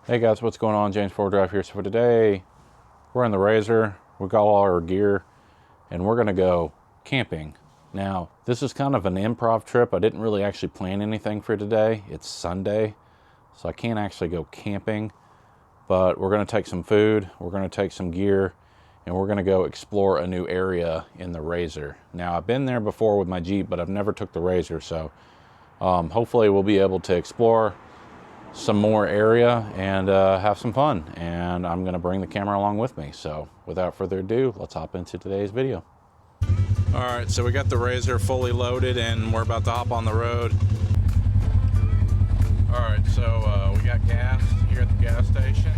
Hey guys, what's going on? James Ford Drive here. So for today, we're in the RZR. We got all our gear and we're gonna go camping. Now, this is kind of an improv trip. I didn't really actually plan anything for today. It's Sunday, so I can't actually go camping, but we're gonna take some food, we're gonna take some gear, and we're gonna go explore a new area in the RZR. Now, I've been there before with my Jeep, but I've never took the RZR, so hopefully we'll be able to explore some more area and have some fun, and I'm gonna bring the camera along with me. So without further ado, let's hop into today's video. All right, so we got the RZR fully loaded and we're about to hop on the road. All right, so we got gas here at the gas station.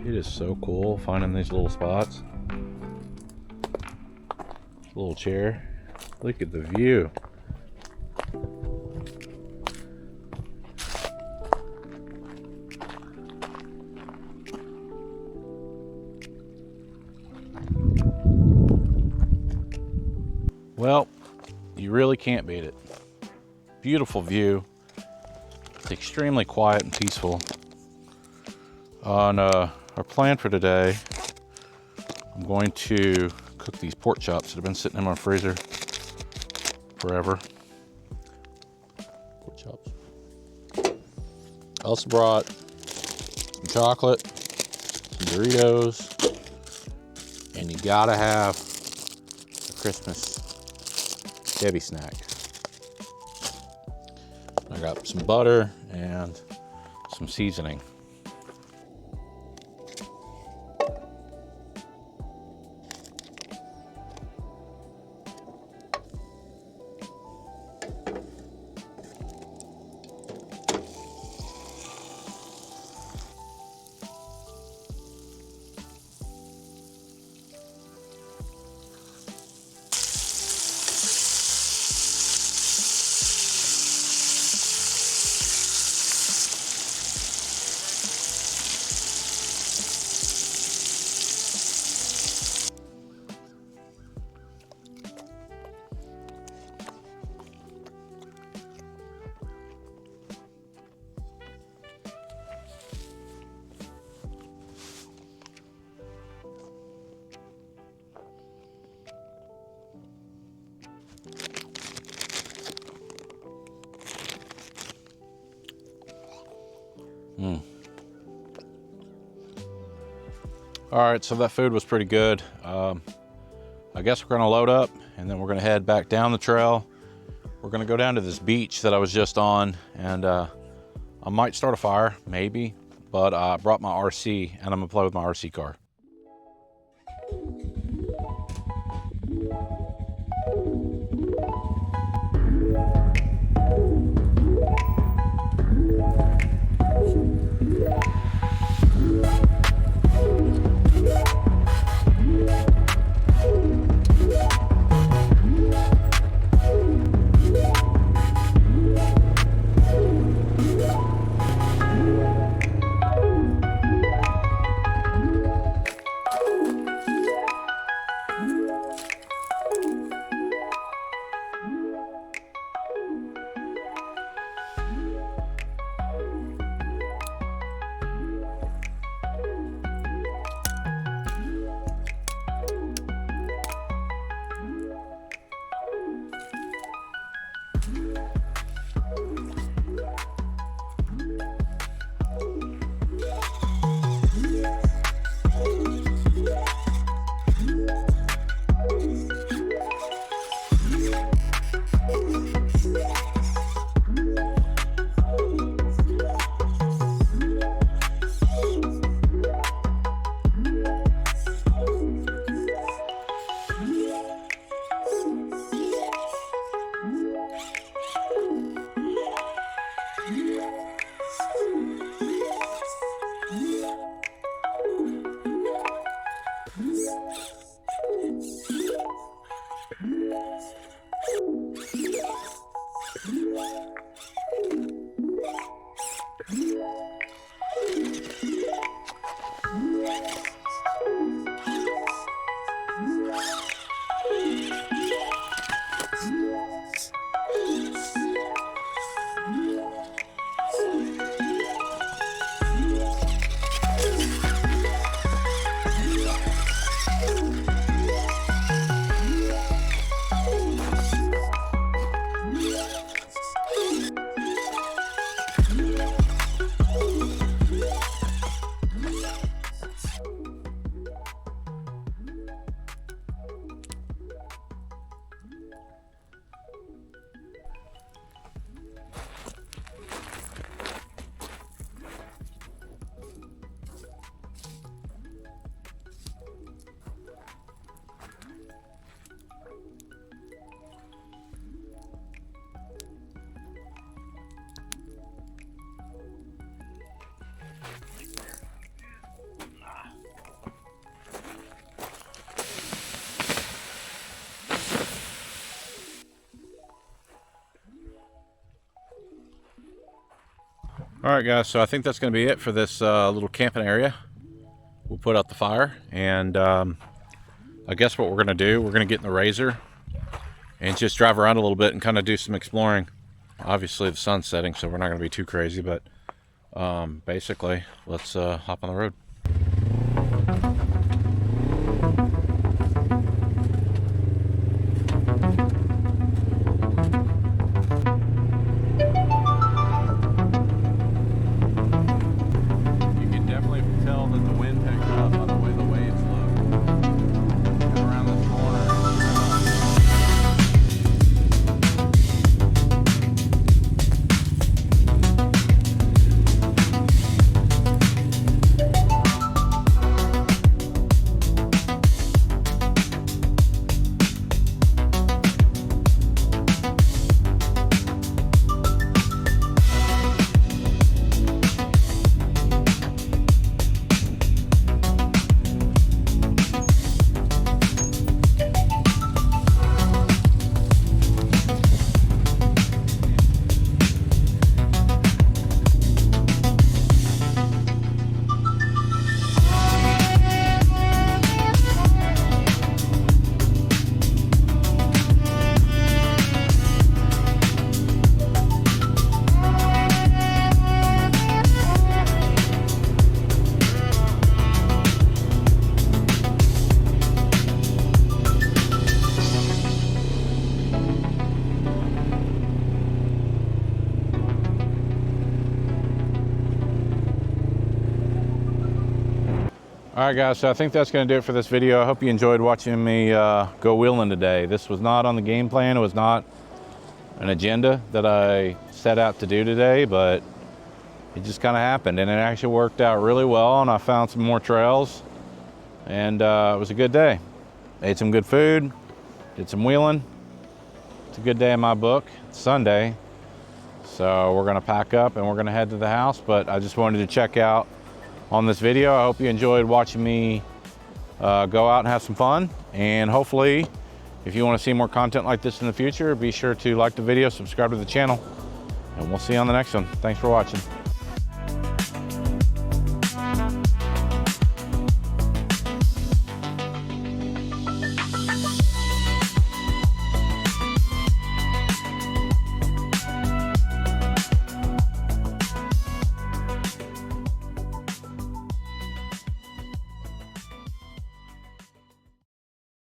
It is so cool finding these little spots. Little chair. Look at the view. Well, you really can't beat it. Beautiful view. It's extremely quiet and peaceful. On our plan for today, I'm going to cook these pork chops that have been sitting in my freezer forever. Pork chops. I also brought some chocolate, some Doritos, and you gotta have a Christmas Debbie snack. I got some butter and some seasoning. All right, so that food was pretty good. I guess we're gonna load up and then we're gonna head back down the trail. We're gonna go down to this beach that I was just on, and I might start a fire, maybe, but I brought my RC and I'm gonna play with my RC car. All right, guys, so I think that's going to be it for this little camping area. We'll put out the fire, and I guess what we're going to do, we're going to get in the RZR and just drive around a little bit and kind of do some exploring. Obviously, the sun's setting, so we're not going to be too crazy, but basically, let's hop on the road. All right, guys, so I think that's going to do it for this video. I hope you enjoyed watching me go wheeling today. This was not on the game plan. It was not an agenda that I set out to do today, but it just kind of happened, and it actually worked out really well, and I found some more trails, and it was a good day. Ate some good food, did some wheeling. It's a good day in my book. It's Sunday, so we're going to pack up and we're going to head to the house, but I just wanted to check out on this video. I hope you enjoyed watching me go out and have some fun, and hopefully if you want to see more content like this in the future, be sure to like the video, subscribe to the channel, and we'll see you on the next one. Thanks for watching.